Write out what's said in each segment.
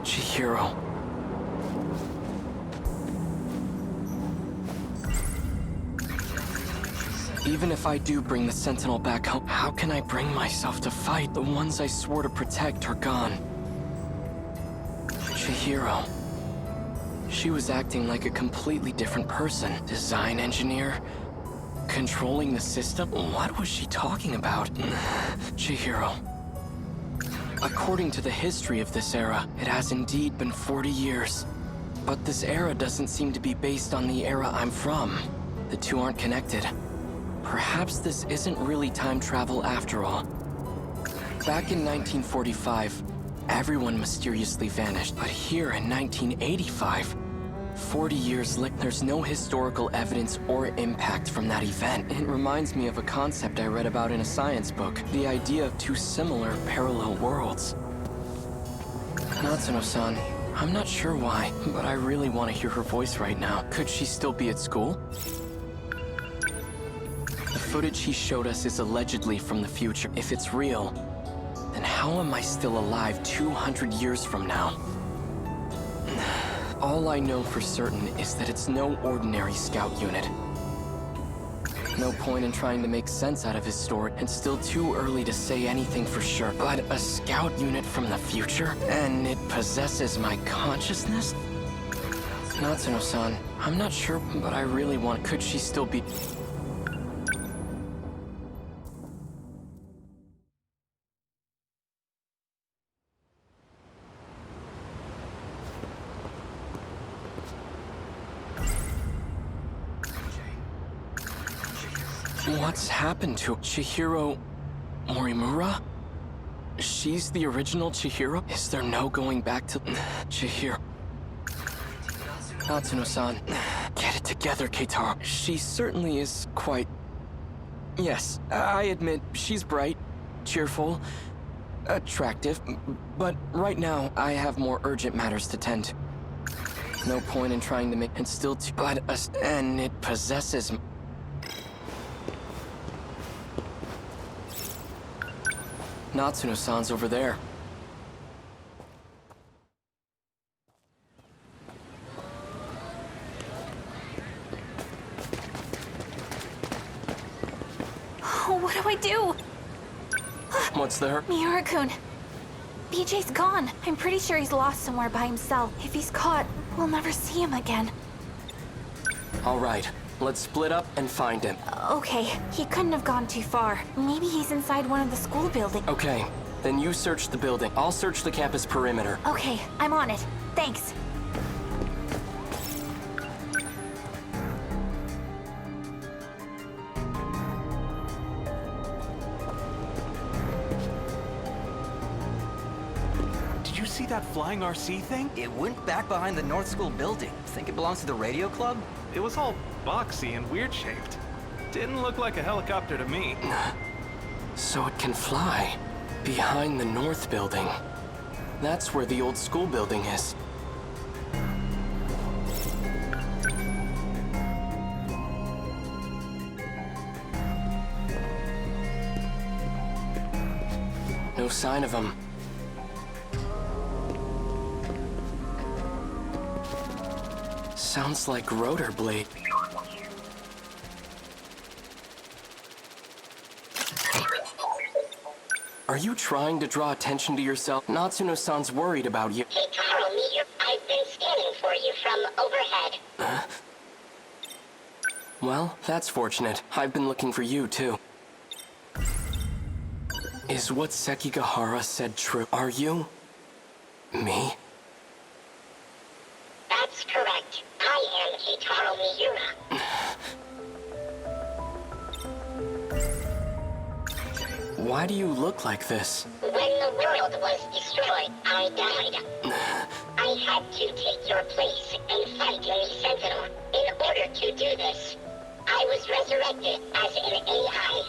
Chihiro. Even if I do bring the Sentinel back home, how can I bring myself to fight? The ones I swore to protect are gone. Chihiro. She was acting like a completely different person. Design engineer? Controlling the system? What was she talking about? Chihiro. According to the history of this era, it has indeed been 40 years. But this era doesn't seem to be based on the era I'm from. The two aren't connected. Perhaps this isn't really time travel after all. Back in 1945, everyone mysteriously vanished. But here in 1985, 40 years later, there's no historical evidence or impact from that event. It reminds me of a concept I read about in a science book. The idea of two similar parallel worlds. Natsuno-san, I'm not sure why, but I really want to hear her voice right now. Could she still be at school? The footage he showed us is allegedly from the future. If it's real, then how am I still alive 200 years from now? All I know for certain is that it's no ordinary scout unit. No point in trying to make sense out of his story. It's still too early to say anything for sure. But a scout unit from the future? And it possesses my consciousness? Natsuno-san, I'm not sure, but I really want... Could she still be... What's happened to Chihiro Morimura? She's the original Chihiro? Is there no going back to Chihiro? Natsuno-san, get it together, Keitaro. She certainly is quite... Yes, I admit, she's bright, cheerful, attractive, but right now I have more urgent matters to tend to. No point in trying to make it still too... But, and it possesses... Natsuno-san's over there. Oh, what do I do? What's there? Miura-kun. BJ's gone. I'm pretty sure he's lost somewhere by himself. If he's caught, we'll never see him again. All right. Let's split up and find him. Okay, he couldn't have gone too far. Maybe he's inside one of the school buildings. Okay, then you search the building. I'll search the campus perimeter. Okay, I'm on it. Thanks. Did you see that flying RC thing? It went back behind the North School building. Think it belongs to the radio club? It was all boxy and weird-shaped. Didn't look like a helicopter to me. So it can fly. Behind the North building. That's where the old school building is. No sign of him. Sounds like rotor blade. Are you trying to draw attention to yourself? Natsuno-san's worried about you. Keitaro Miura, I've been scanning for you from overhead. Well, that's fortunate. I've been looking for you, too. Is what Sekigahara said true? Are you... me? That's correct. I am Keitaro Miura. Why do you look like this? When the world was destroyed, I died. I had to take your place and fight in the Sentinel. In order to do this, I was resurrected as an AI.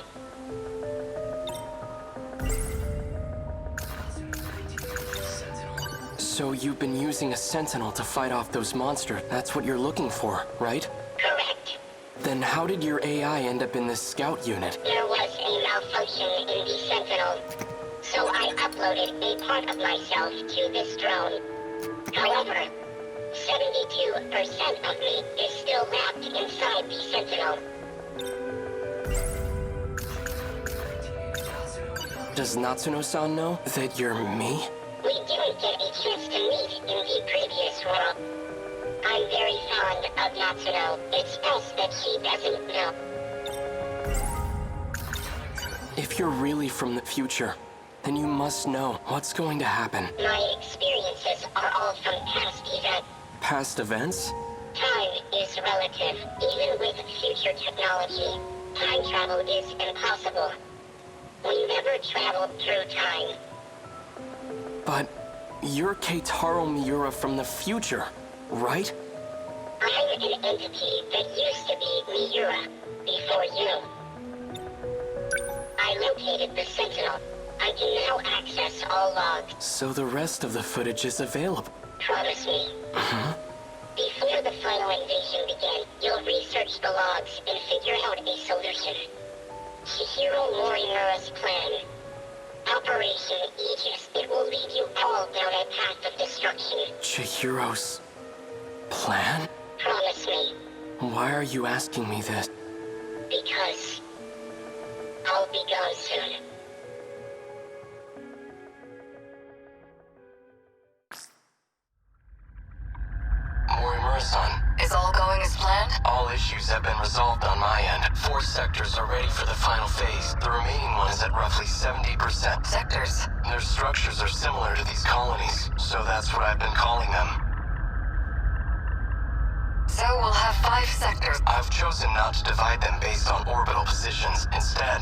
So you've been using a Sentinel to fight off those monsters. That's what you're looking for, right? Correct. Then how did your AI end up in this scout unit? There was a malfunction in the Sentinel, so I uploaded a part of myself to this drone. However, 72% of me is still wrapped inside the Sentinel. Does Natsuno-san know that you're me? We didn't get a chance to meet in the previous world. I'm very fond of Natsuno. It's best that she doesn't know. If you're really from the future, then you must know what's going to happen. My experiences are all from past events. Past events? Time is relative. Even with future technology, time travel is impossible. We never traveled through time. But you're Keitaro Miura from the future, right? I'm an entity that used to be Miura before you. I located the Sentinel. I can now access all logs. So the rest of the footage is available. Promise me. Before the final invasion began, you'll research the logs and figure out a solution. Chihiro Morimura's plan. Operation Aegis. It will lead you all down a path of destruction. Chihiro's plan? Promise me. Why are you asking me this? Because I'll be gone soon. Morimura-san. Is all going as planned? All issues have been resolved on my end. 4 sectors are ready for the final phase. The remaining one is at roughly 70%. Sectors? Their structures are similar to these colonies, so that's what I've been calling them. So we'll have 5 sectors. I've chosen not to divide them based on orbital positions. Instead,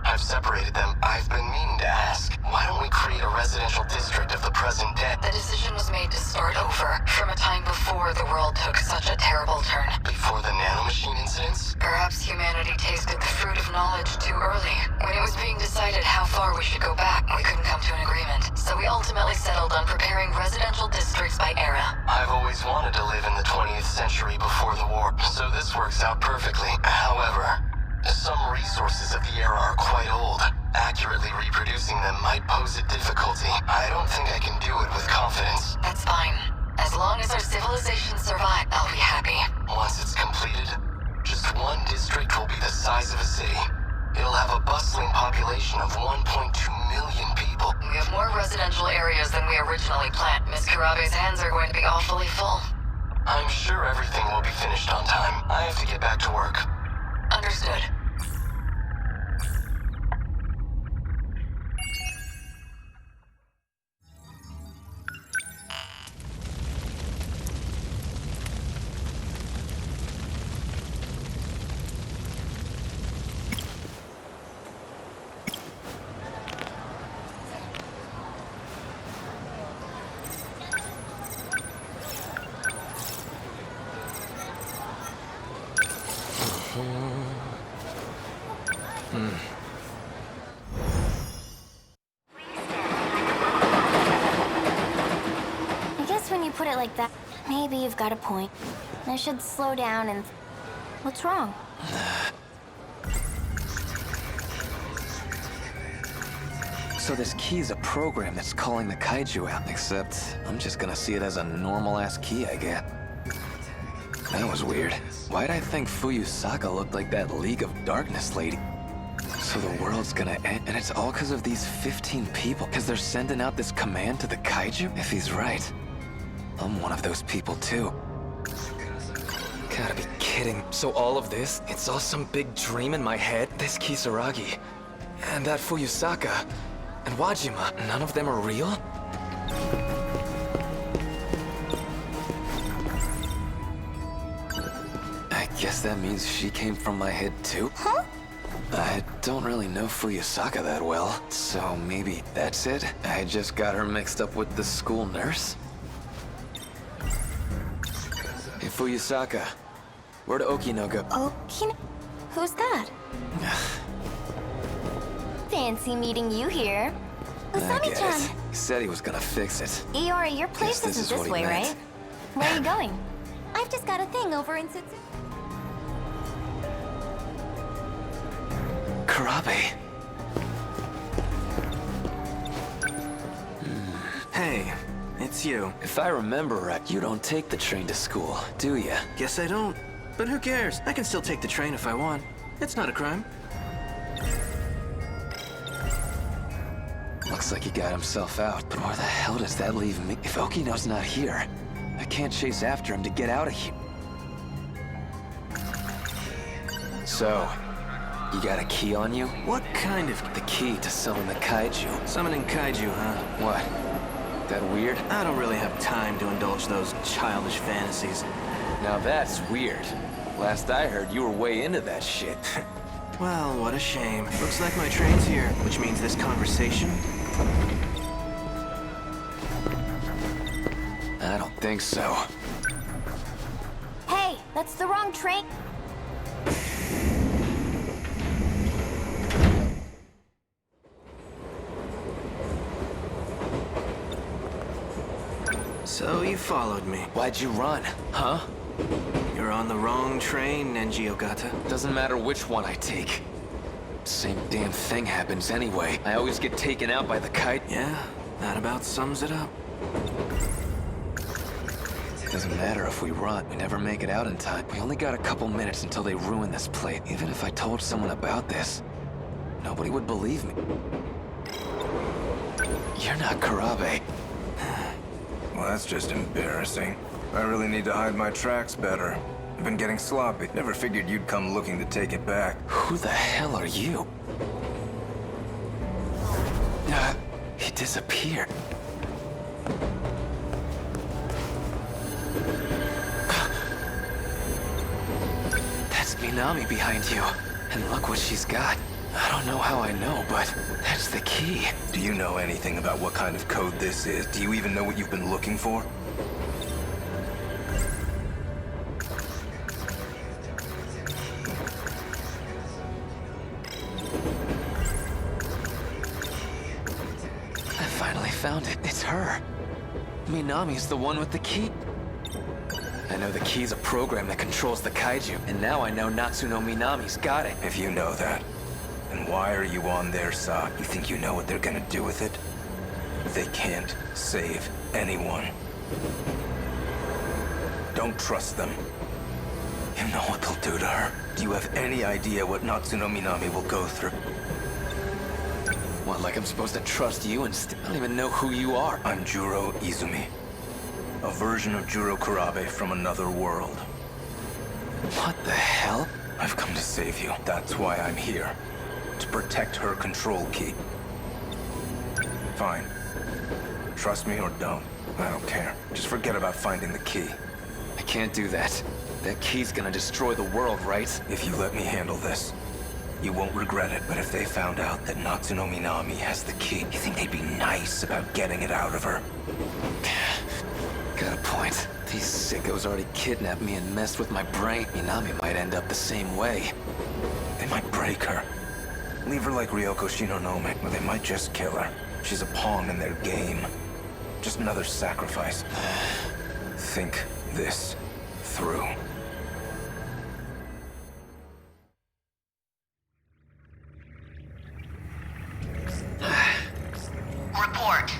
I've separated them. I've been meaning to ask, why don't we create a residential district of the present day? The decision was made to start over, from a time before the world took such a terrible turn. Before the nanomachine incidents? Perhaps humanity tasted the fruit of knowledge too early. When it was being decided how far we should go back, we couldn't come to an agreement. So we ultimately settled on preparing residential districts by era. I've always wanted to live in the 20th century before the war, so this works out perfectly. However, some resources of the era are quite old. Accurately reproducing them might pose a difficulty. I don't think I can do it with confidence. That's fine. As long as our civilization survive, I'll be happy. Once it's completed, just one district will be the size of a city. It'll have a bustling population of 1.2 million people. We have more residential areas than we originally planned. Miss Karabe's hands are going to be awfully full. I'm sure everything will be finished on time. I have to get back to work. Understood. I guess when you put it like that, maybe you've got a point. I should slow down and... What's wrong? So this key is a program that's calling the kaiju out, except I'm just gonna see it as a normal-ass key I get. That was weird. Why'd I think Fuyusaka looked like that League of Darkness lady? So the world's gonna end, and it's all because of these 15 people, because they're sending out this command to the kaiju? If he's right, I'm one of those people too. Gotta be kidding. So all of this, it's all some big dream in my head? This Kisaragi, and that Fuyusaka, and Wajima, none of them are real? I guess that means she came from my head too? Huh? I don't really know Fuyusaka that well, so maybe that's it? I just got her mixed up with the school nurse? Hey Fuyusaka, where'd Okino go? Okino? Who's that? Fancy meeting you here. I get Usami-chan. it. He said he was gonna fix it. Iori, your place Guess this isn't is this what he way, meant. right? Where are you going? I've just got a thing over in Sutsu. Karabe. Hey, it it's you. If I remember right, you don't take the train to school, do ya? Guess I don't. But who cares? I can still take the train if I want. It's not a crime. Looks like he got himself out, but where the hell does that leave me? If Okino's not here, I can't chase after him to get out of here. So, you got a key on you? What kind of... The key to summon the kaiju. Summoning kaiju, huh? What? That weird? I don't really have time to indulge those childish fantasies. Now that's weird. Last I heard, you were way into that shit. Well, what a shame. Looks like my train's here, which means this conversation... I don't think so. Hey, that's the wrong train. So you followed me. Why'd you run, huh? You're on the wrong train, Nenji Ogata. Doesn't matter which one I take. Same damn thing happens anyway. I always get taken out by the kite. Yeah, that about sums it up. Doesn't matter if we run. We never make it out in time. We only got a couple minutes until they ruin this place. Even if I told someone about this, nobody would believe me. You're not Karabe. Well, that's just embarrassing. I really need to hide my tracks better. I've been getting sloppy. Never figured you'd come looking to take it back. Who the hell are you? He disappeared. That's Minami behind you. And look what she's got. I don't know how I know, but that's the key. Do you know anything about what kind of code this is? Do you even know what you've been looking for? I finally found it. It's her. Minami's the one with the key. I know the key's a program that controls the kaiju, and now I know Natsuno Minami's got it. If you know that, then why are you on their side? You think you know what they're gonna do with it? They can't save anyone. Don't trust them. You know what they'll do to her. Do you have any idea what Natsuno Minami will go through? What, like I'm supposed to trust you and I don't even know who you are. I'm Juro Izumi. A version of Juro Kurabe from another world. What the hell? I've come to save you. That's why I'm here. To protect her control key. Fine. Trust me or don't. I don't care. Just forget about finding the key. I can't do that. That key's gonna destroy the world, right? If you let me handle this, you won't regret it. But if they found out that Natsuno Minami has the key, you think they'd be nice about getting it out of her? Got a point. These sickos already kidnapped me and messed with my brain. Minami might end up the same way. They might break her. Leave her like Ryoko Shinonome, or they might just kill her. She's a pawn in their game. Just another sacrifice. Think this through. Report.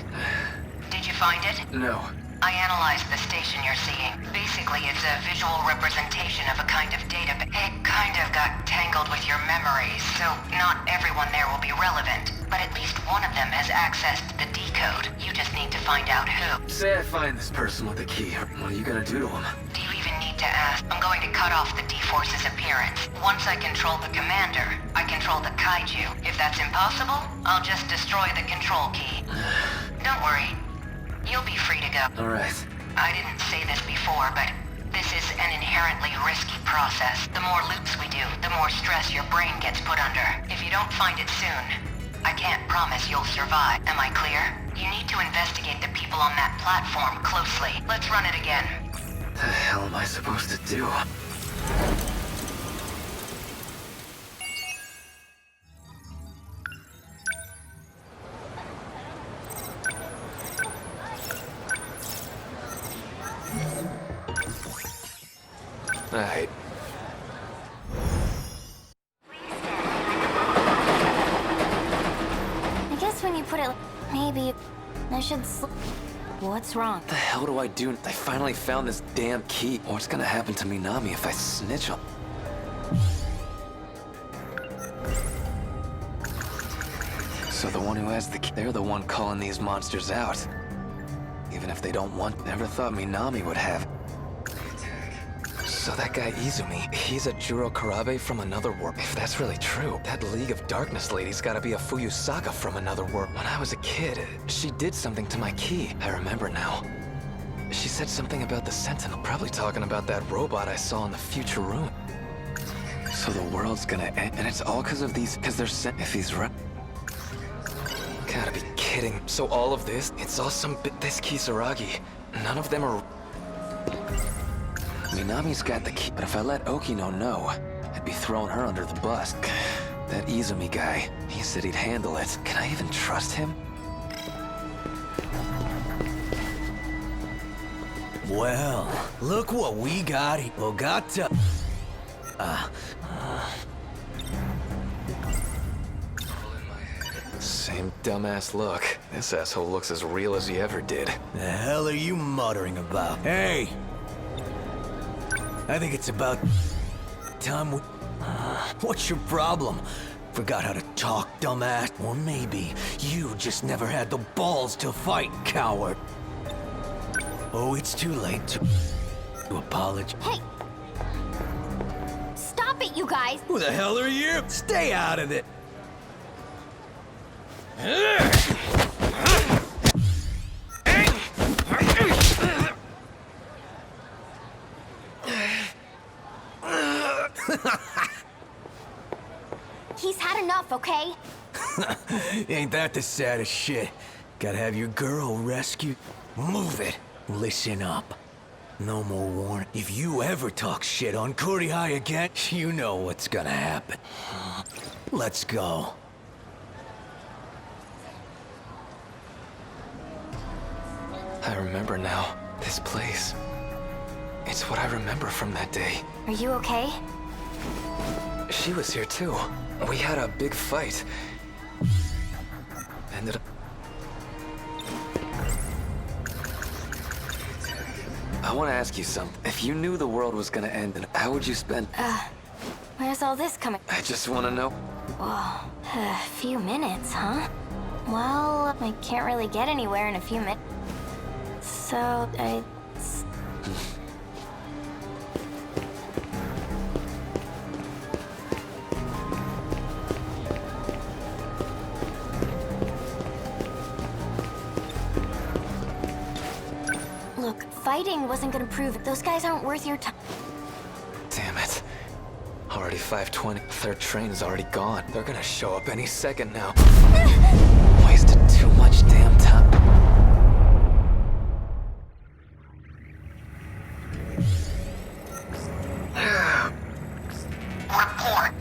Did you find it? No. I analyzed the station you're seeing. Basically, it's a visual representation of a kind of database. It kind of got tangled with your memories, so not everyone there will be relevant. But at least one of them has accessed the decode. You just need to find out who. Say I find this person with the key. What are you gonna do to him? Do you even need to ask? I'm going to cut off the D-Force's appearance. Once I control the commander, I control the kaiju. If that's impossible, I'll just destroy the control key. Don't worry. You'll be free to go. All right. I didn't say this before, but this is an inherently risky process. The more loops we do, the more stress your brain gets put under. If you don't find it soon, I can't promise you'll survive. Am I clear? You need to investigate the people on that platform closely. Let's run it again. What the hell am I supposed to do? Alright. I guess when you put it, maybe I should. What's wrong? What the hell do I do? I finally found this damn key. What's gonna happen to Minami if I snitch on... So the one who has the key, they're the one calling these monsters out. Even if they don't want... Never thought Minami would have... So that guy Izumi, he's a Juro Karabe from another world. If that's really true, that League of Darkness lady's gotta be a Fuyusaka from another world. When I was a kid, she did something to my key. I remember now. She said something about the Sentinel, probably talking about that robot I saw in the future room. So the world's gonna end, and it's all because of these, because they're sent, if he's right. Gotta be kidding. So all of this, it's all some bit, this Kisaragi. None of them are... Minami's got the key, but if I let Okino know, I'd be throwing her under the bus. That Izumi guy, he said he'd handle it. Can I even trust him? Well, look what we got. Ogata. Same dumbass look. This asshole looks as real as he ever did. The hell are you muttering about? Hey! I think it's about time we... What's your problem? Forgot how to talk, dumbass? Or maybe you just never had the balls to fight, coward. Oh, it's too late to apologize. Hey! Stop it, you guys! Who the hell are you? Stay out of it! He's had enough, okay? Ain't that the saddest shit? Gotta have your girl rescued. Move it. Listen up. No more warning. If you ever talk shit on Kurihai again, you know what's gonna happen. Let's go. I remember now. This place. It's what I remember from that day. Are you okay? She was here too. We had a big fight. Ended up... I want to ask you something. If you knew the world was gonna end, then how would you spend... Where's all this coming? I just want to know. Whoa, a few minutes, huh? Well, I can't really get anywhere in a few minutes. So, Look, fighting wasn't gonna prove it. Those guys aren't worth your time. Damn it. Already 5:20. Third train is already gone. They're gonna show up any second now. Wasted too much damn time. Report.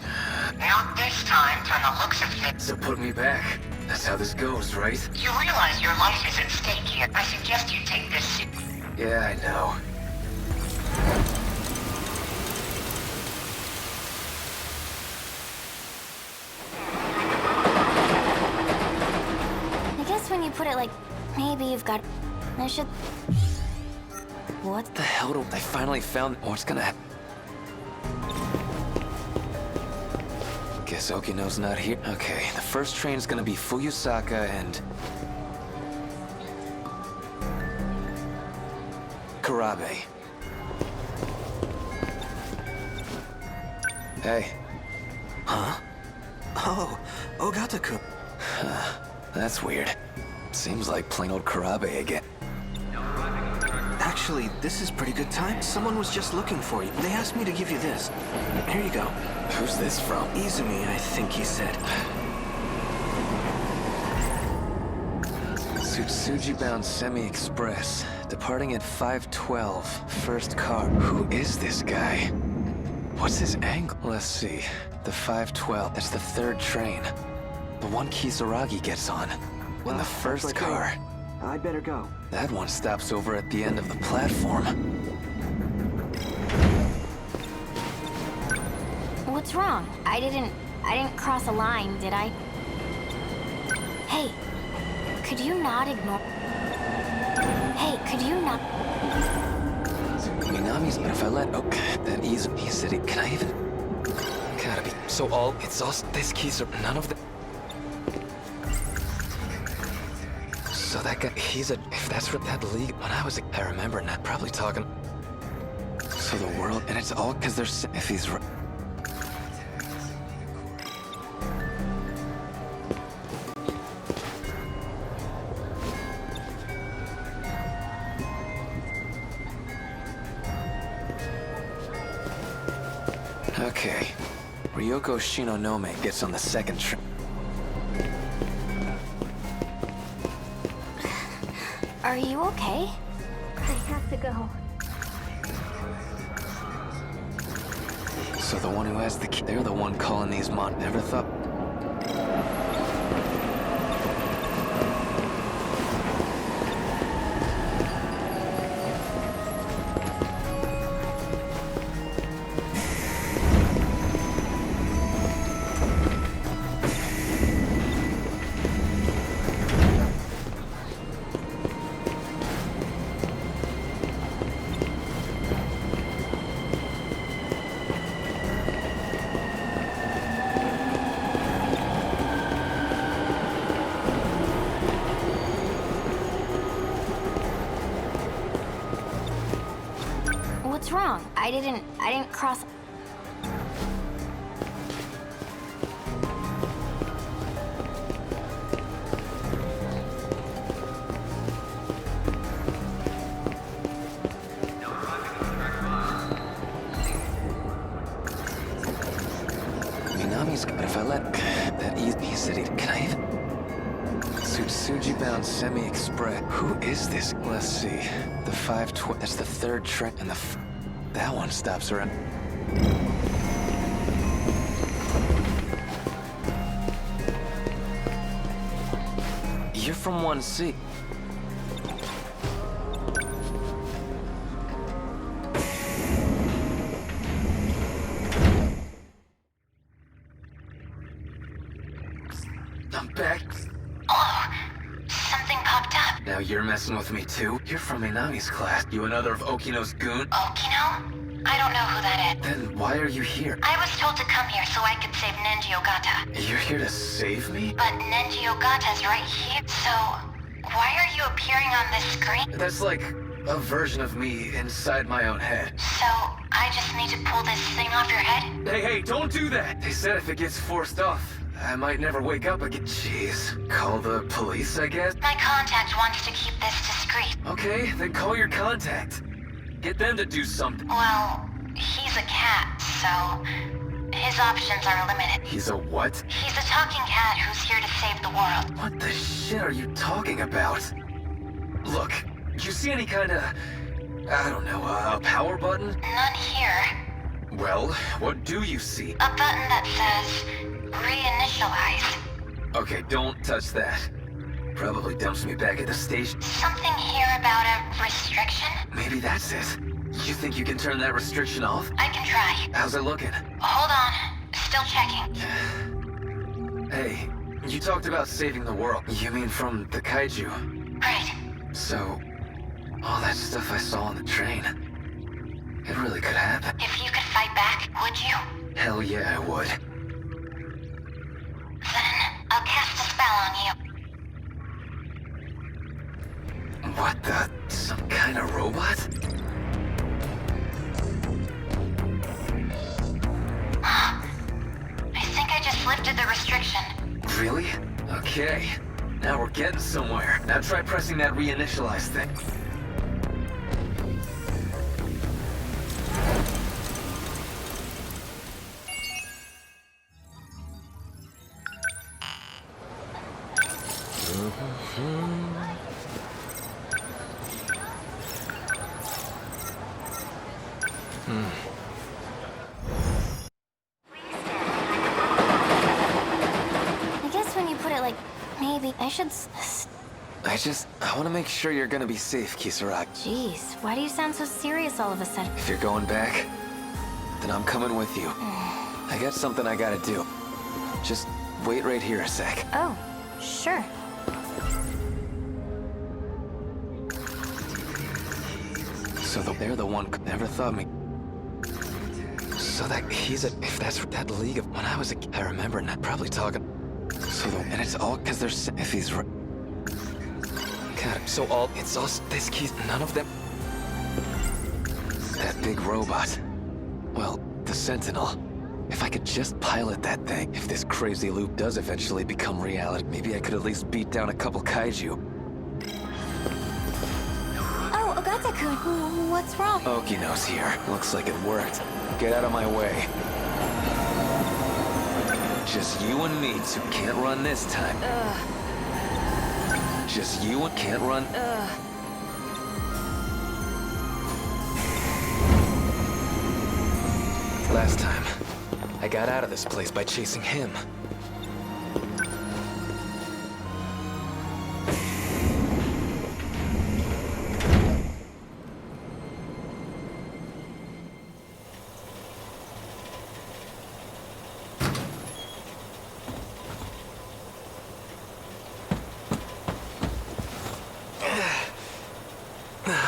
Not this time, from the looks of things. So put me back. That's how this goes, right? You realize your life is at stake here. I suggest you take this seriously. Yeah, I know. I guess when you put it like, maybe you've got... I should... What The hell do I finally found what's gonna happen? Guess Okino's not here. Okay, the first train's gonna be Fuyusaka and... Karabe. Hey. Huh? Oh, Ogata-kun. That's weird. Seems like plain old Karabe again. Actually, this is pretty good time. Someone was just looking for you. They asked me to give you this. Here you go. Who's this from? Izumi, I think he said. Tsutsuji-bound Semi-Express. Departing at 5:12. First car. Who is this guy? What's his angle? Let's see. The 5:12. That's the third train. The one Kisaragi gets on. When the first car. I'd better go. That one stops over at the end of the platform. What's wrong? I didn't cross a line, did I? Hey, could you not ignore... Hey, could you not? Minami's, but if I let... Okay, that easy. He said it. Can I even... Gotta be... So all... It's all... These keys are... None of the... So that guy... He's a... If that's for that league... When I was a... I remember not probably talking... So the world... And it's all because there's... If he's... Okay. Ryoko Shinonome gets on the second train. Are you okay? I have to go. So the one who has the key, they're the one calling these mon. Never thought. What's wrong? I didn't cross... Minami's, but if I let that he said he... Can I even... Tsutsuji bound semi-express. Who is this? Let's see. The 512. That's the third train, and that one stops around. You're from 1C. I'm back. Oh, something popped up. Now you're messing with me too? You're from Minami's class. You another of Okino's goon? Okino? I don't know who that is. Then why are you here? I was told to come here so I could save Nenji Ogata. You're here to save me? But Nenji Ogata's right here. So, why are you appearing on this screen? That's like a version of me inside my own head. So, I just need to pull this thing off your head? Hey, don't do that! They said if it gets forced off, I might never wake up again. Jeez. Call the police, I guess? My contact wants to keep this discreet. Okay, then call your contact. Get them to do something. Well, he's a cat, so his options are limited. He's a what? He's a talking cat who's here to save the world. What the shit are you talking about? Look, you see any kind of... I don't know, a power button? None here. Well, what do you see? A button that says reinitialize. Okay, don't touch that. Probably dumps me back at the station. Something here about a restriction? Maybe that's it. You think you can turn that restriction off? I can try. How's it looking? Hold on. Still checking. Hey, you talked about saving the world. You mean from the kaiju? Right. So, all that stuff I saw on the train, it really could happen. If you could fight back, would you? Hell yeah, I would. Then I'll cast a spell on you. What the? Some kind of robot? I think I just lifted the restriction. Really? Okay. Now we're getting somewhere. Now try pressing that reinitialize thing. I guess when you put it like, maybe I should I want to make sure you're gonna be safe, Kisaragi. Jeez, why do you sound so serious all of a sudden? If you're going back, then I'm coming with you. I got something I gotta do. Just wait right here a sec. Oh, sure. they're the one. Never thought me. So that he's if that's that league of when I was a kid, I remember not probably talking. And it's all because there's if he's right. God, it's all this keys. None of them. That big robot. Well, the Sentinel. If I could just pilot that thing, if this crazy loop does eventually become reality, maybe I could at least beat down a couple kaiju. Oh, Ogata-kun, what's wrong? Okino's here. Looks like it worked. Get out of my way. Just you and me two can't run this time. Just you and can't run. Last time, I got out of this place by chasing him.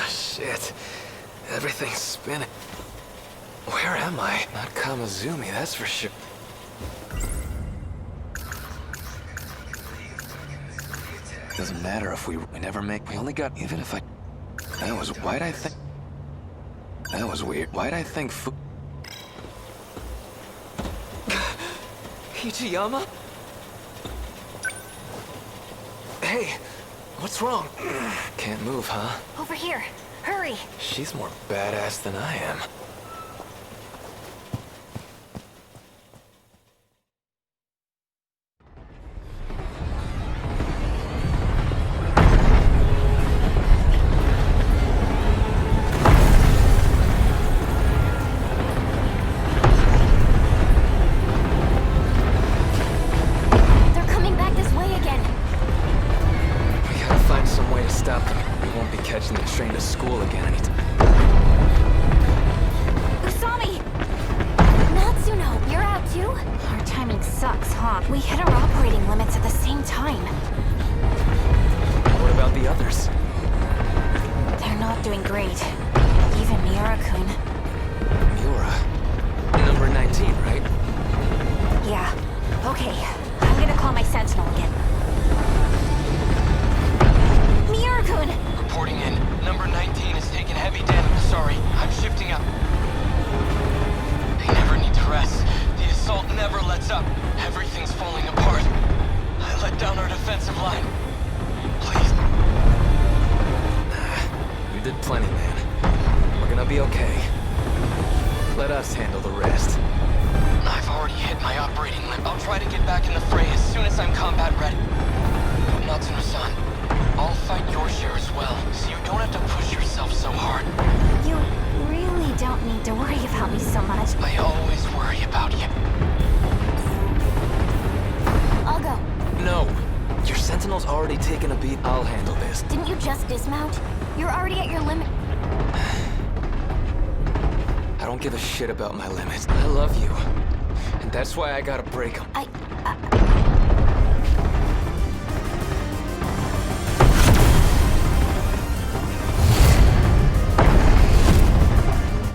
Shit. Everything's spinning. Where am I? Not Kamizumi, that's for sure. Doesn't matter if we never make. We only got. Even if I. Why'd I think. That was weird. Why'd I think. Ichiyama? Hey, what's wrong? Can't move, huh? Over here. Hurry. She's more badass than I am. Catching the train to school again anytime. Usami! Natsuno, you're out too? Our timing sucks, huh? We hit our operating limits at the same time. What about the others? They're not doing great. Even Miura-kun. Miura? Number 19, right? Yeah. Okay, I'm gonna call my Sentinel again. Miura-kun! Reporting in. Number 19 is taking heavy damage. Sorry, I'm shifting up. They never need to rest. The assault never lets up. Everything's falling apart. I let down our defensive line. Please. You did plenty, man. We're gonna be okay. Let us handle the rest. I've already hit my operating limit. I'll try to get back in the fray as soon as I'm combat ready. Natsuno-san, I'll fight your share as well, so you don't have to push yourself so hard. You really don't need to worry about me so much. I always worry about you. I'll go. No! Your Sentinel's already taken a beat. I'll handle this. Didn't you just dismount? You're already at your limit. I don't give a shit about my limits. I love you. And that's why I gotta break them.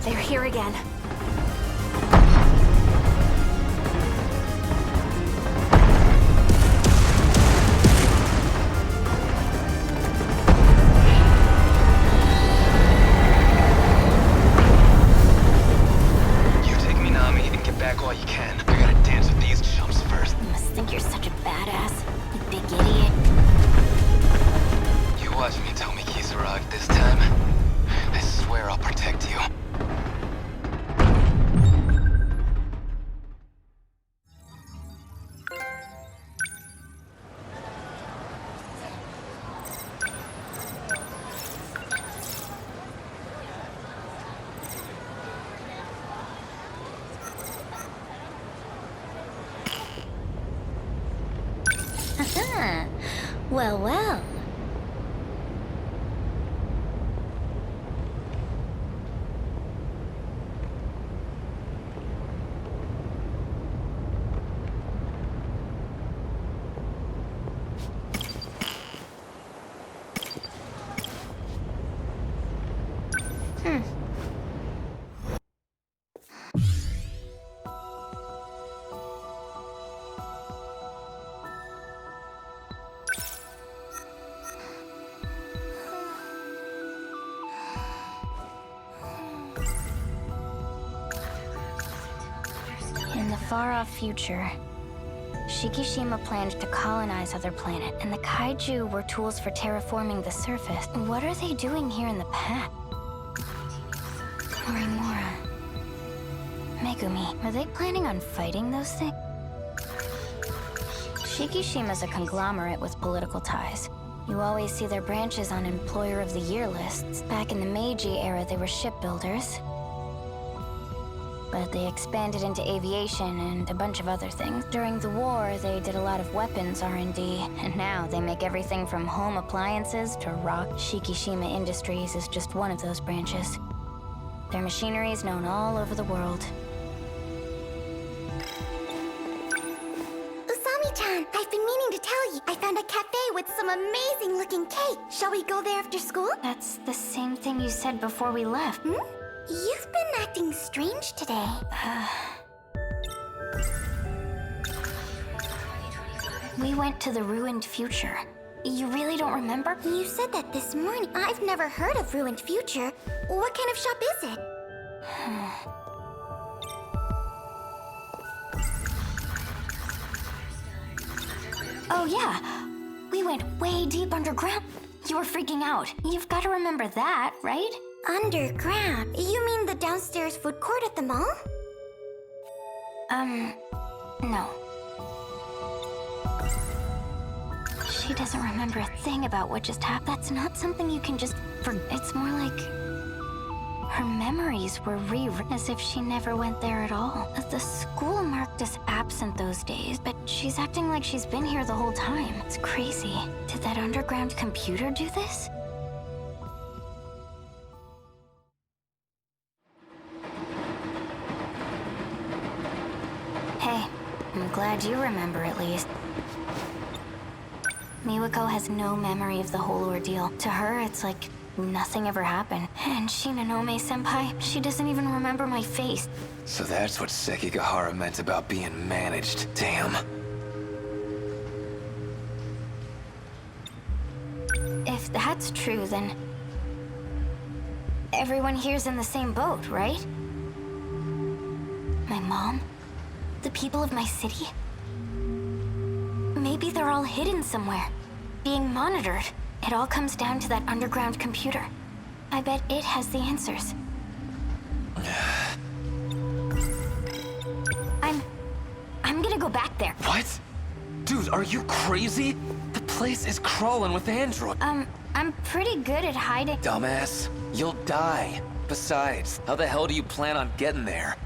They're here again. You take Minami and get back while you can. I gotta dance with these chumps first. You must think you're such a badass, you big idiot. You watch me tell me Kisaragi this time. I swear I'll protect you. Well, well. far-off future, Shikishima planned to colonize other planets, and the kaiju were tools for terraforming the surface. What are they doing here in the past? Morimura. Megumi. Are they planning on fighting those things? Shikishima's a conglomerate with political ties. You always see their branches on Employer of the Year lists. Back in the Meiji era, they were shipbuilders. But they expanded into aviation and a bunch of other things. During the war, they did a lot of weapons R&D, and now they make everything from home appliances to rock. Shikishima Industries is just one of those branches. Their machinery is known all over the world. Usami-chan, I've been meaning to tell you. I found a cafe with some amazing looking cake. Shall we go there after school? That's the same thing you said before we left. You've been acting strange today. We went to the ruined future. You really don't remember? You said that this morning. I've never heard of Ruined Future. What kind of shop is it? Oh yeah, we went way deep underground. You were freaking out. You've got to remember that, right? Underground? You mean the downstairs food court at the mall? No. She doesn't remember a thing about what just happened. That's not something you can just forget. It's more like her memories were rewritten as if she never went there at all. The school marked us absent those days, but she's acting like she's been here the whole time. It's crazy. Did that underground computer do this? Hey, I'm glad you remember at least. Miwako has no memory of the whole ordeal. To her, it's like nothing ever happened. And Shinonome-senpai, she doesn't even remember my face. So that's what Sekigahara meant about being managed. Damn. If that's true, then everyone here's in the same boat, right? My mom? The people of my city? Maybe they're all hidden somewhere, being monitored. It all comes down to that underground computer. I bet it has the answers. I'm gonna go back there. What? Dude, are you crazy? The place is crawling with androids. I'm pretty good at hiding. Dumbass, you'll die. Besides, how the hell do you plan on getting there?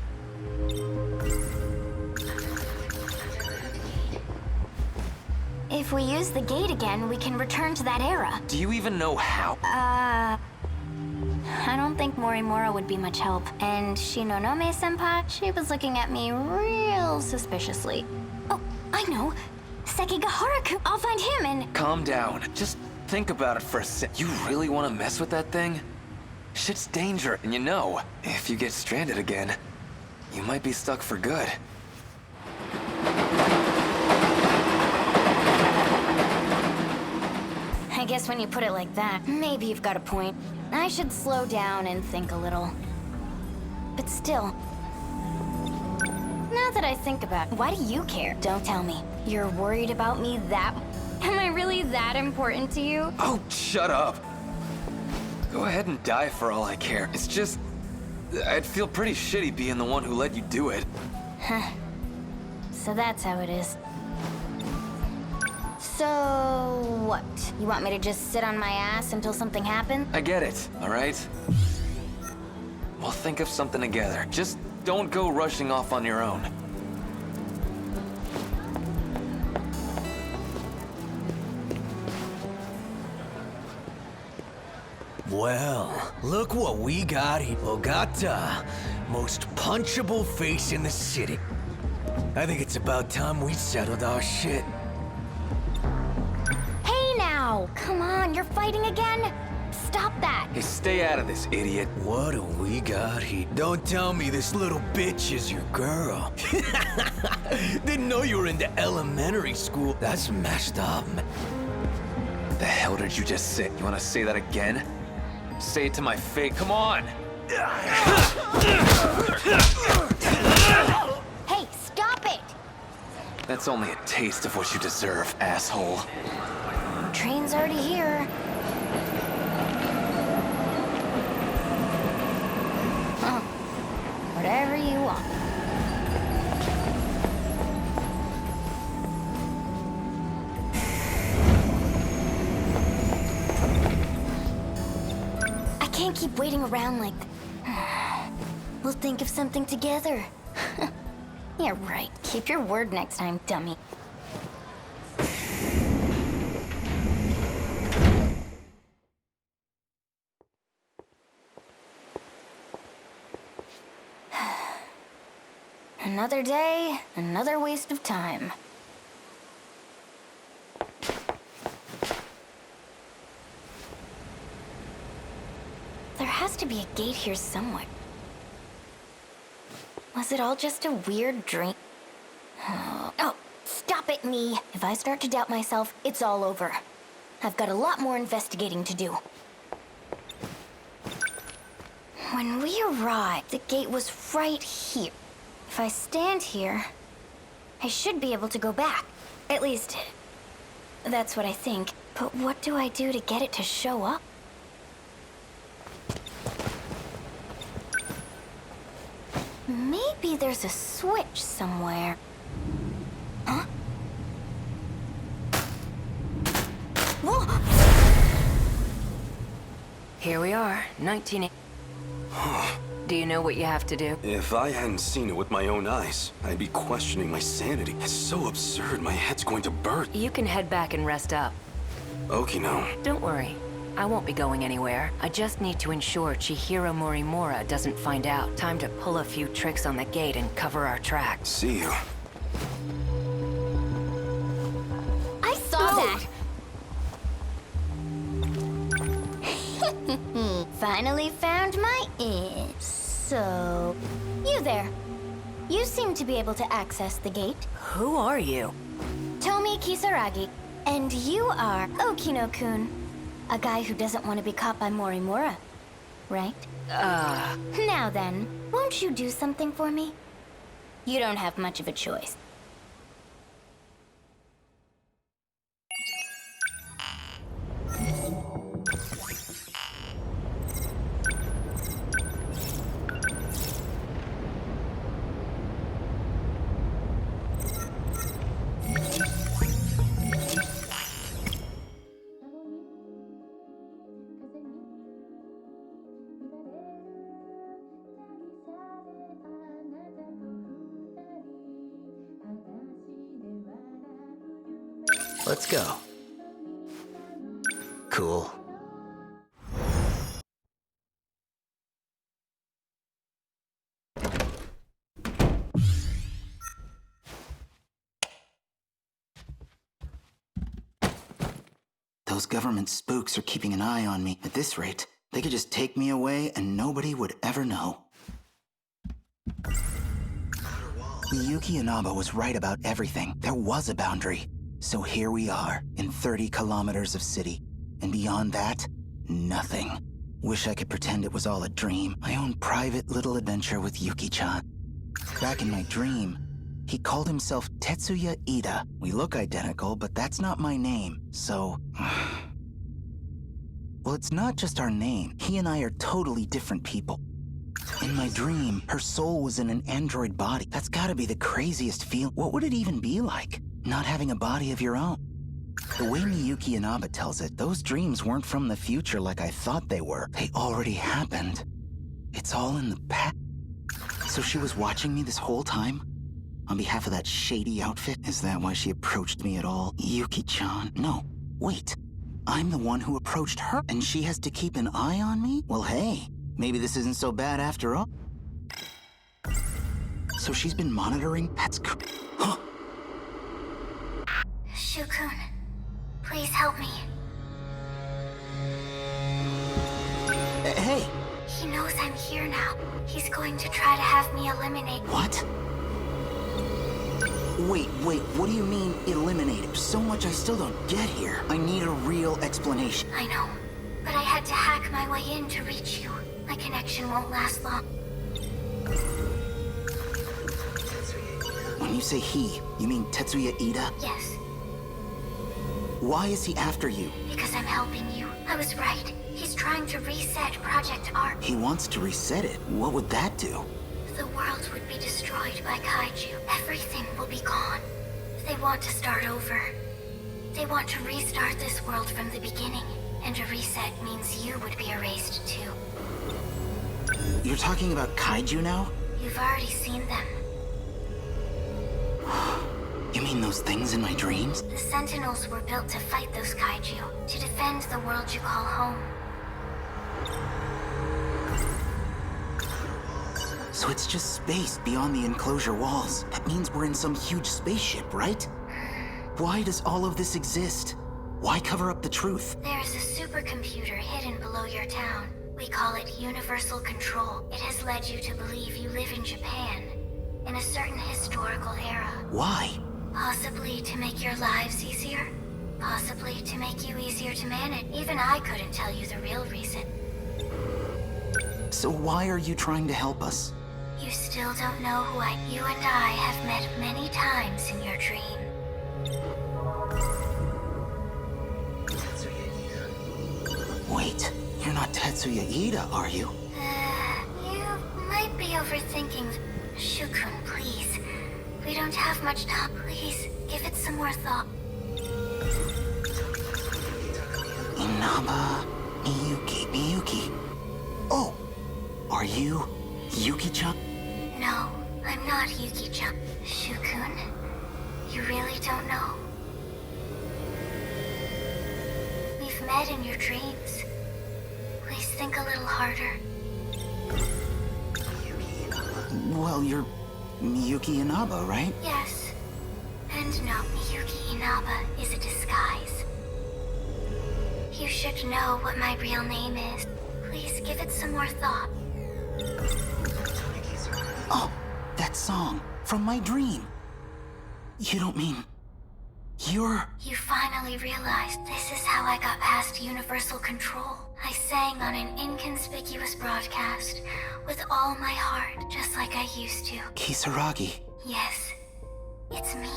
If we use the gate again, we can return to that era. Do you even know how? I don't think Morimura would be much help. And Shinonome-senpai, she was looking at me real suspiciously. Oh, I know. Sekigahara-kun. I'll find him and... Calm down. Just think about it for a sec. You really want to mess with that thing? Shit's danger, and you know, if you get stranded again, you might be stuck for good. I guess when you put it like that, maybe you've got a point. I should slow down and think a little. But still, now that I think about it, why do you care? Don't tell me. You're worried about me that... Am I really that important to you? Oh, shut up. Go ahead and die for all I care. It's just... I'd feel pretty shitty being the one who let you do it. Huh. So that's how it is. So, what? You want me to just sit on my ass until something happens? I get it, all right? We'll think of something together. Just don't go rushing off on your own. Well, look what we got here. Ogata, most punchable face in the city. I think it's about time we settled our shit. Come on, you're fighting again? Stop that! Hey, stay out of this, idiot. What do we got here? Don't tell me this little bitch is your girl. Didn't know you were into elementary school. That's messed up. The hell did you just say? You want to say that again? Say it to my face. Come on! Hey, stop That's only a taste of what you deserve, asshole. Train's already here. Huh. Whatever you want. I can't keep waiting around like that. We'll think of something together. You're right. Keep your word next time, dummy. Another day, another waste of time. There has to be a gate here somewhere. Was it all just a weird dream? Oh, stop it, me. If I start to doubt myself, it's all over. I've got a lot more investigating to do. When we arrived, the gate was right here. If I stand here, I should be able to go back. At least, that's what I think. But what do I do to get it to show up? Maybe there's a switch somewhere. Huh? Whoa! Here we are, 19... Do you know what you have to do? If I hadn't seen it with my own eyes, I'd be questioning my sanity. It's so absurd, my head's going to burst. You can head back and rest up. Okino. Don't worry. I won't be going anywhere. I just need to ensure Chihiro Morimura doesn't find out. Time to pull a few tricks on the gate and cover our tracks. See you. I saw that! Finally found my in. So, you there. You seem to be able to access the gate. Who are you? Tomi Kisaragi. And you are Okino-kun. A guy who doesn't want to be caught by Morimura, right? Now then, won't you do something for me? You don't have much of a choice. Let's go. Cool. Those government spooks are keeping an eye on me. At this rate, they could just take me away and nobody would ever know. Miyuki Inaba was right about everything. There was a boundary. So here we are, in 30 kilometers of city. And beyond that, nothing. Wish I could pretend it was all a dream. My own private little adventure with Yuki-chan. Back in my dream, he called himself Tetsuya Ida. We look identical, but that's not my name, so... Well, it's not just our name. He and I are totally different people. In my dream, her soul was in an android body. That's gotta be the craziest feel. What would it even be like? Not having a body of your own. The way Miyuki Inaba tells it, those dreams weren't from the future like I thought they were. They already happened. It's all in the past. So she was watching me this whole time? On behalf of that shady outfit? Is that why she approached me at all? Yuki-chan? No, wait. I'm the one who approached her, and she has to keep an eye on me? Well, hey, maybe this isn't so bad after all. So she's been monitoring? That's huh? Shukun, please help me. Hey! He knows I'm here now. He's going to try to have me eliminate. What? Wait, what do you mean, eliminated? So much I still don't get here. I need a real explanation. I know, but I had to hack my way in to reach you. My connection won't last long. When When you say he, you mean Tetsuya Ida? Yes, Why is he after you? because I'm helping you. I was right. He's trying to reset Project Arc. He wants to reset it. What would that do? The world would be destroyed by kaiju. Everything will be gone. They want to start over. They want to restart this world from the beginning. And a reset means you would be erased too. You're talking about kaiju now? You've already seen them. You mean those things in my dreams? The Sentinels were built to fight those kaiju, to defend the world you call home. So it's just space beyond the enclosure walls. That means we're in some huge spaceship, right? Why does all of this exist? Why cover up the truth? There's a supercomputer hidden below your town. We call it Universal Control. It has led you to believe you live in Japan, in a certain historical era. Why? Possibly to make your lives easier. Possibly to make you easier to manage. Even I couldn't tell you the real reason. So why are you trying to help us? You still don't know who You and I have met many times in your dream. Wait, you're not Tetsuya Ida, are you? You might be overthinking. Shukun, please. We don't have much time. Please, give it some more thought. Inaba, Miyuki. Oh, are you Yuki-chan? No, I'm not Yuki-chan. Shukun, you really don't know? We've met in your dreams. Please think a little harder. Well, you're Miyuki Inaba, right? Yes. And no, Miyuki Inaba is a disguise. You should know what my real name is. Please give it some more thought. Oh, that song from my dream. You don't mean... You're... You finally realized this is how I got past Universal Control. I sang on an inconspicuous broadcast with all my heart, just like I used to. Kisaragi. Yes, it's me.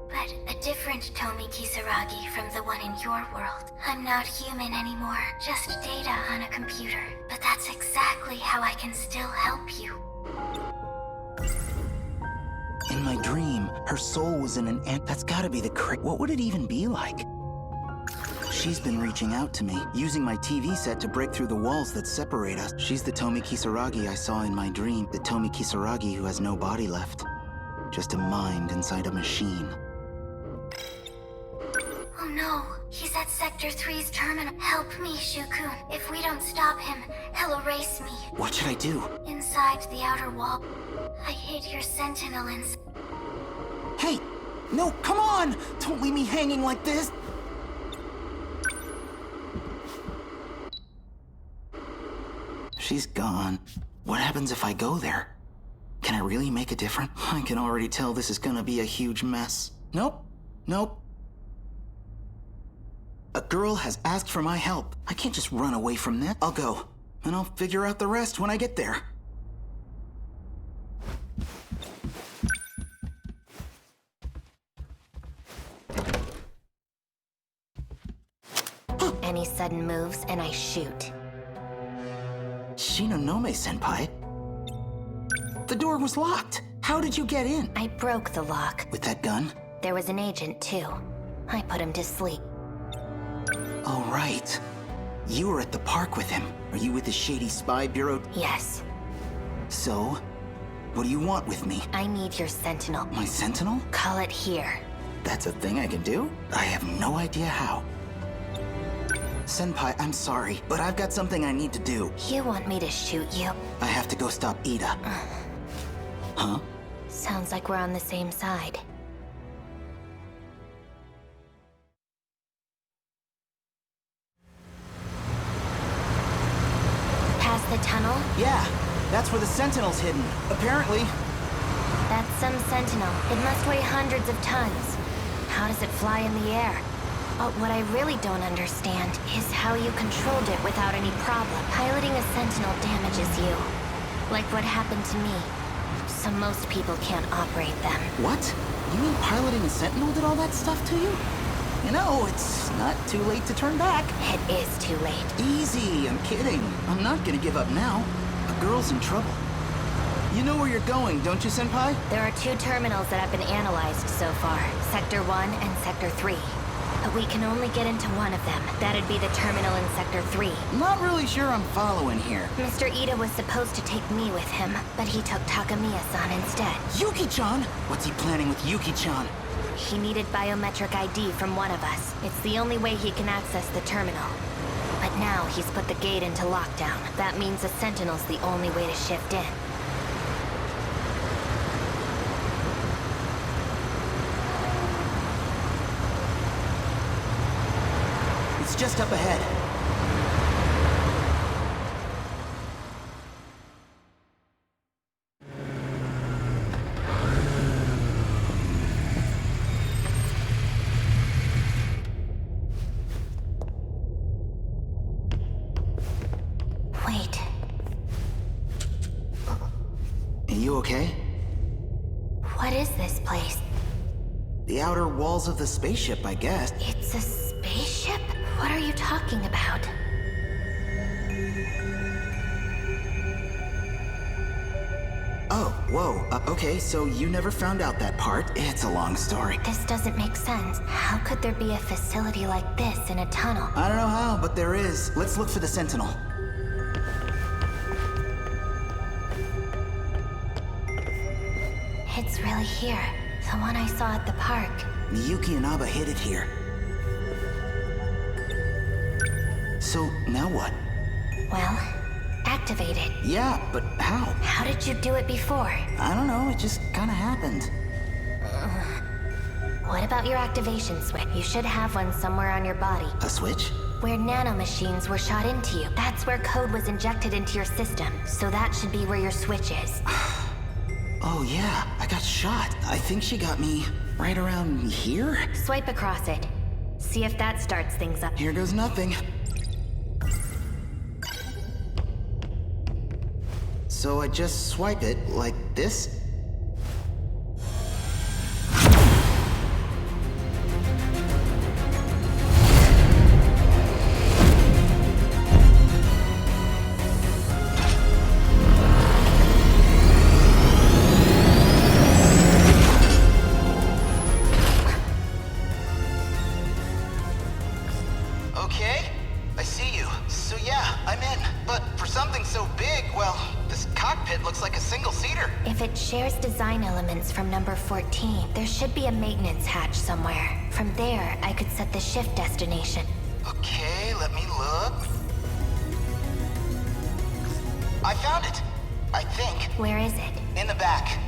But a different Tomi Kisaragi from the one in your world. I'm not human anymore, just data on a computer. But that's exactly how I can still help you. In my dream, her soul was in an ant. That's gotta be the What would it even be like? She's been reaching out to me, using my TV set to break through the walls that separate us. She's the Tomi Kisaragi I saw in my dream. The Tomi Kisaragi who has no body left. Just a mind inside a machine. Oh no, he's at Sector 3's terminal. Help me, Shukun. If we don't stop him, he'll erase me. What should I do? Inside the outer wall, I hid your sentinel and... Hey! No, come on! Don't leave me hanging like this! She's gone. What happens if I go there? Can I really make a difference? I can already tell this is gonna be a huge mess. Nope. A girl has asked for my help. I can't just run away from this. I'll go, and I'll figure out the rest when I get there. Any sudden moves, and I shoot. Shinonome-senpai? The door was locked. How did you get in? I broke the lock. With that gun? There was an agent, too. I put him to sleep. Oh, right. You were at the park with him. Are you with the shady spy bureau? Yes. So, what do you want with me? I need your sentinel. My sentinel? Call it here. That's a thing I can do? I have no idea how. Senpai, I'm sorry, but I've got something I need to do. You want me to shoot you? I have to go stop Ida. Huh? Sounds like we're on the same side. Past the tunnel? Yeah, that's where the sentinel's hidden. Apparently. That's some sentinel. It must weigh hundreds of tons. How does it fly in the air? But what I really don't understand is how you controlled it without any problem. Piloting a sentinel damages you. Like what happened to me. so most people can't operate them. What? You mean piloting a Sentinel did all that stuff to you? You know, it's not too late to turn back. It is too late. Easy, I'm kidding. I'm not gonna give up now. A girl's in trouble. You know where you're going, don't you, Senpai? There are 2 terminals that have been analyzed so far, Sector 1 and Sector 3. But we can only get into one of them. That'd be the terminal in Sector 3. Not really sure I'm following here. Mr. Ida was supposed to take me with him, but he took Takamiya-san instead. Yuki-chan? What's he planning with Yuki-chan? He needed biometric ID from one of us. It's the only way he can access the terminal. But now he's put the gate into lockdown. That means the Sentinel's the only way to shift in. It's just up ahead. Wait. Are you okay? What is this place? The outer walls of the spaceship, I guess. It's a spaceship? What are you talking about? Oh, whoa. Okay, so you never found out that part. It's a long story. This doesn't make sense. How could there be a facility like this in a tunnel? I don't know how, but there is. Let's look for the Sentinel. It's really here. The one I saw at the park. Miyuki and Aba hid it here. So, now what? Well, activate it. Yeah, but how? How did you do it before? I don't know, it just kinda happened. What about your activation switch? You should have one somewhere on your body. A switch? Where nanomachines were shot into you. That's where code was injected into your system. So that should be where your switch is. Oh yeah, I got shot. I think she got me right around here? Swipe across it. See if that starts things up. Here goes nothing. So I just swipe it like this? Okay, I see you. So yeah, I'm in. But for something so big, well, this cockpit looks like a single-seater. If it shares design elements from number 14, there should be a maintenance hatch somewhere. From there, I could set the shift destination. Okay, let me look. I found it, I think. Where is it? In the back.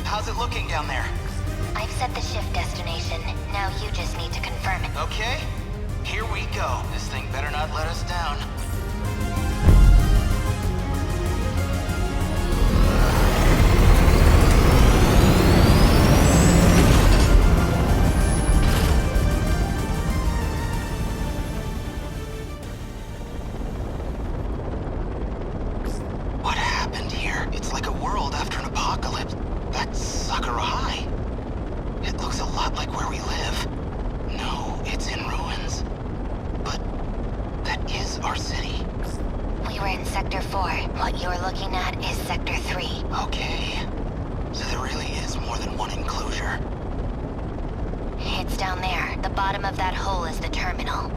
How's it looking down there? I've set the shift destination. Now you just need to confirm it. Okay, here we go. This thing better not let us down. What happened here? It's like a world after an apocalypse. That's Sakura High. It looks a lot like where we live. No, it's in ruins. But that is our city. We were in Sector 4. What you're looking at is Sector 3. Okay. So there really is more than one enclosure. It's down there. The bottom of that hole is the terminal.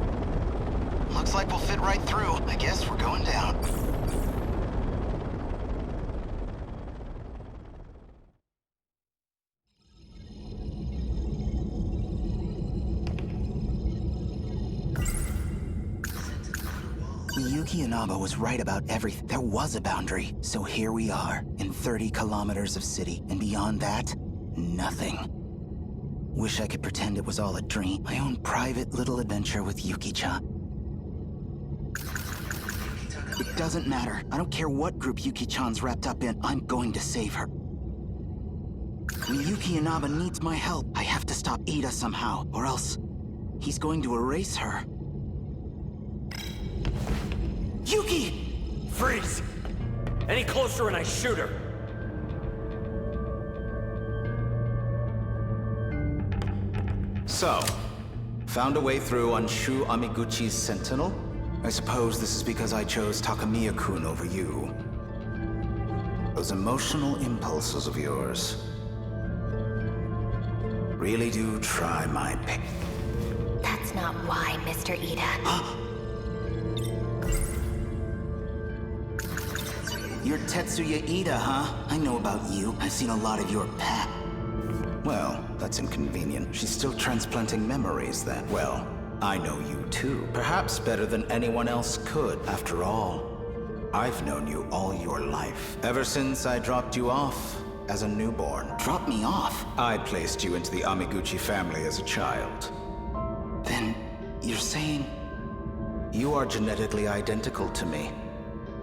Looks like we'll fit right through. I guess we're going down. Miyuki Inaba was right about everything. There was a boundary. So here we are, in 30 kilometers of city. And beyond that, nothing. Wish I could pretend it was all a dream. My own private little adventure with Yuki-chan. It doesn't matter. I don't care what group Yuki-chan's wrapped up in. I'm going to save her. Miyuki Inaba needs my help. I have to stop Ida somehow, or else he's going to erase her. Yuki! Freeze! Any closer and I shoot her. So, found a way through on Shu Amiguchi's Sentinel? I suppose this is because I chose Takamiya-kun over you. Those emotional impulses of yours really do try my pick. That's not why, Mr. Ida. You're Tetsuya Ida, huh? I know about you. I've seen a lot of your past. Well, that's inconvenient. She's still transplanting memories then. Well, I know you too. Perhaps better than anyone else could. After all, I've known you all your life. Ever since I dropped you off as a newborn. Dropped me off? I placed you into the Amiguchi family as a child. Then, you're saying... You are genetically identical to me.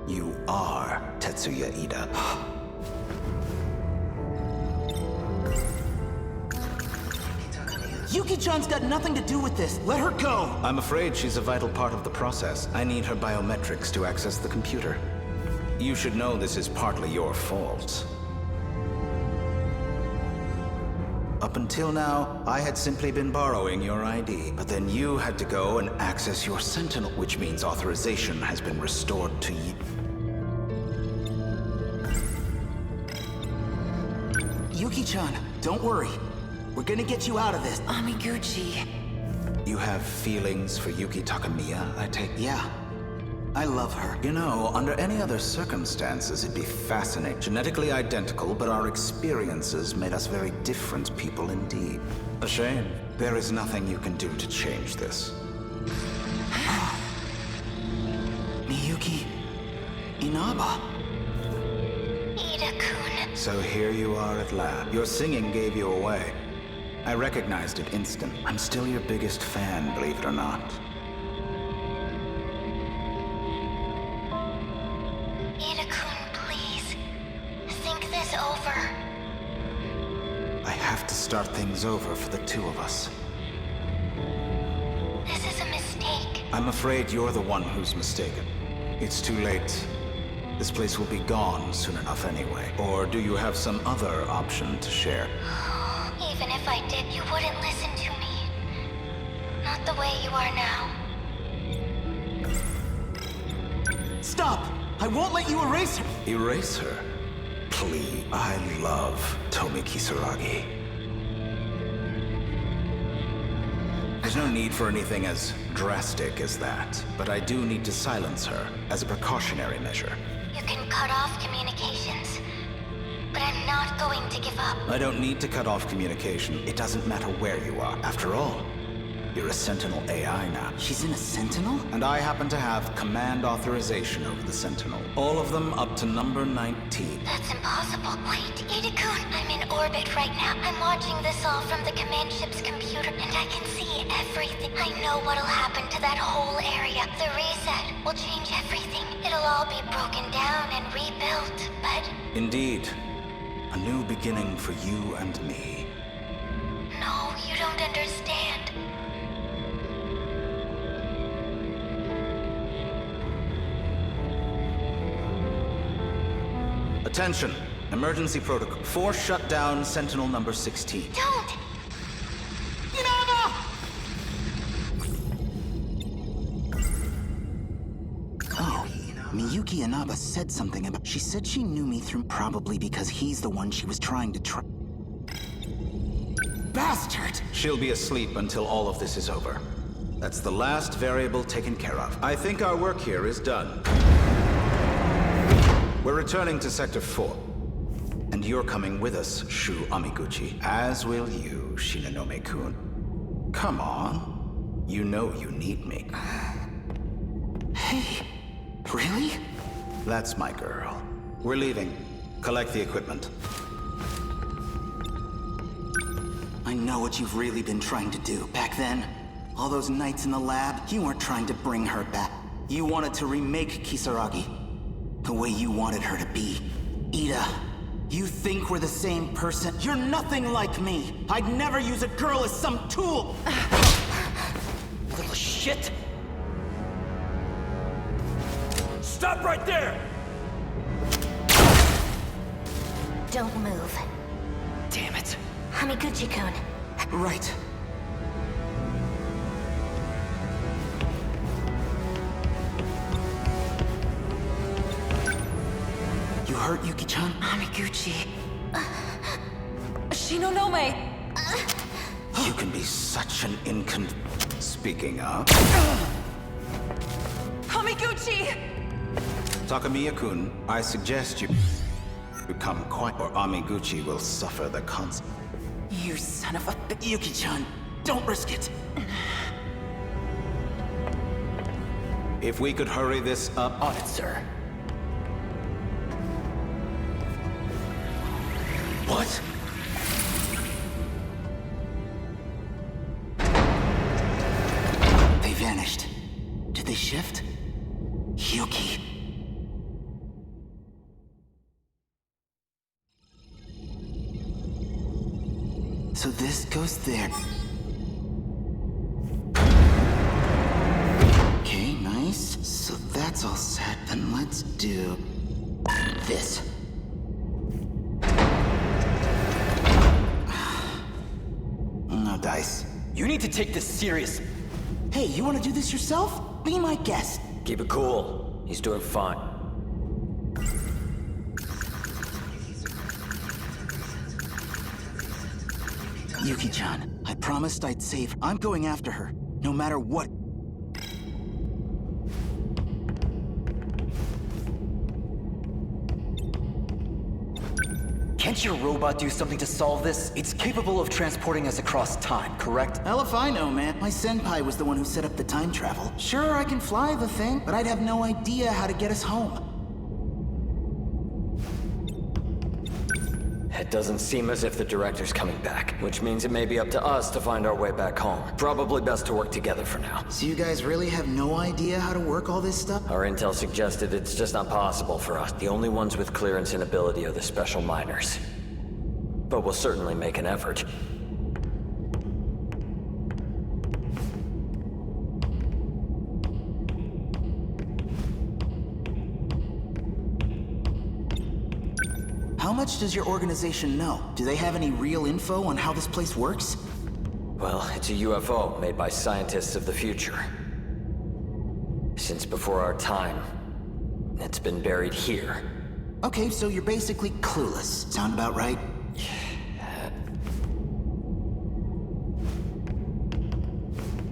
You are Tetsuya Ida. Yuki-chan's got nothing to do with this. Let her go! I'm afraid she's a vital part of the process. I need her biometrics to access the computer. You should know this is partly your fault. Up until now, I had simply been borrowing your ID. But then you had to go and access your Sentinel, which means authorization has been restored to you. Yuki-chan, don't worry. We're gonna get you out of this. Amiguchi. You have feelings for Yuki Takamiya, I take? Yeah. I love her. You know, under any other circumstances, it'd be fascinating. Genetically identical, but our experiences made us very different people indeed. A shame. There is nothing you can do to change this. Miyuki Inaba. Ida-kun. So here you are at last. Your singing gave you away. I recognized it instant. I'm still your biggest fan, believe it or not. Ida-kun, please. Think this over. I have to start things over for the two of us. This is a mistake. I'm afraid you're the one who's mistaken. It's too late. This place will be gone soon enough anyway. Or do you have some other option to share? Even if I did, you wouldn't listen to me. Not the way you are now. Stop! I won't let you erase her! Erase her? Please. I love Tomi Kisaragi. There's no need for anything as drastic as that, but I do need to silence her as a precautionary measure. You can cut off communications. But I'm not going to give up. I don't need to cut off communication. It doesn't matter where you are. After all, you're a Sentinel AI now. She's in a Sentinel? And I happen to have command authorization over the Sentinel. All of them up to number 19. That's impossible. Wait, Ida-kun, I'm in orbit right now. I'm watching this all from the command ship's computer, and I can see everything. I know what'll happen to that whole area. The reset will change everything. It'll all be broken down and rebuilt, but... Indeed. A new beginning for you and me. No, you don't understand. Attention! Emergency protocol. Force shut down Sentinel number 16. Don't! Inaba! Oh, Miyuki Inaba said something about... She said she knew me through... Probably because he's the one she was trying to Bastard! She'll be asleep until all of this is over. That's the last variable taken care of. I think our work here is done. We're returning to Sector 4. And you're coming with us, Shu Amiguchi. As will you, Shinonome-kun. Come on. You know you need me. Hey, really? That's my girl. We're leaving. Collect the equipment. I know what you've really been trying to do. Back then, all those nights in the lab, you weren't trying to bring her back. You wanted to remake Kisaragi the way you wanted her to be. Ida, you think we're the same person? You're nothing like me. I'd never use a girl as some tool. Little shit! Stop right there! Don't move. Damn it. Amiguchi-kun. Right. You hurt Yuki-chan? Amiguchi. Shinonome! You can be such an Speaking of... Amiguchi! Takamiya-kun, I suggest you become quiet or Amiguchi will suffer the consequences. You son of a... Yuki-chan, don't risk it. If we could hurry this up... On it, sir. What? They vanished. Did they shift? Yuki. So this goes there. Okay, nice. So that's all set. Then let's do... this. No dice. You need to take this serious. Hey, you want to do this yourself? Be my guest. Keep it cool. He's doing fine. Yuki-chan, I promised I'd save her. I'm going after her, no matter what. Can't your robot do something to solve this? It's capable of transporting us across time, correct? Hell if I know, man. My senpai was the one who set up the time travel. Sure, I can fly the thing, but I'd have no idea how to get us home. It doesn't seem as if the director's coming back, which means it may be up to us to find our way back home. Probably best to work together for now. So you guys really have no idea how to work all this stuff? Our intel suggested it's just not possible for us. The only ones with clearance and ability are the special miners. But we'll certainly make an effort. How much does your organization know? Do they have any real info on how this place works? Well, it's a UFO made by scientists of the future. Since before our time, it's been buried here. Okay, so you're basically clueless. Sound about right?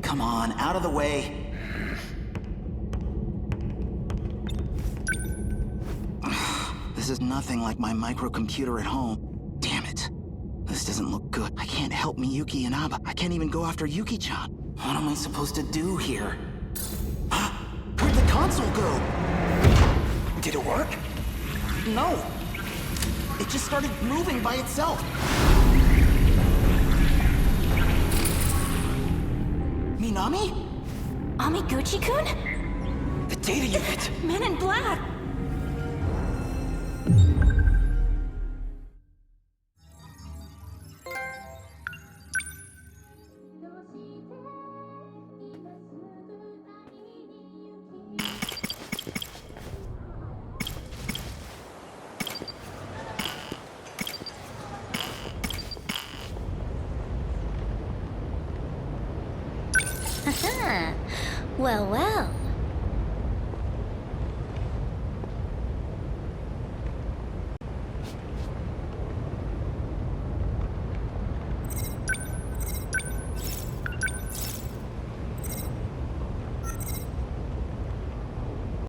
Come on, out of the way. This is nothing like my microcomputer at home. Damn it. This doesn't look good. I can't help Miyuki and Aba. I can't even go after Yuki-chan. What am I supposed to do here? Where'd the console go? Did it work? No. It just started moving by itself. Minami? Amiguchi-kun? The data unit. Men in Black! Well, well.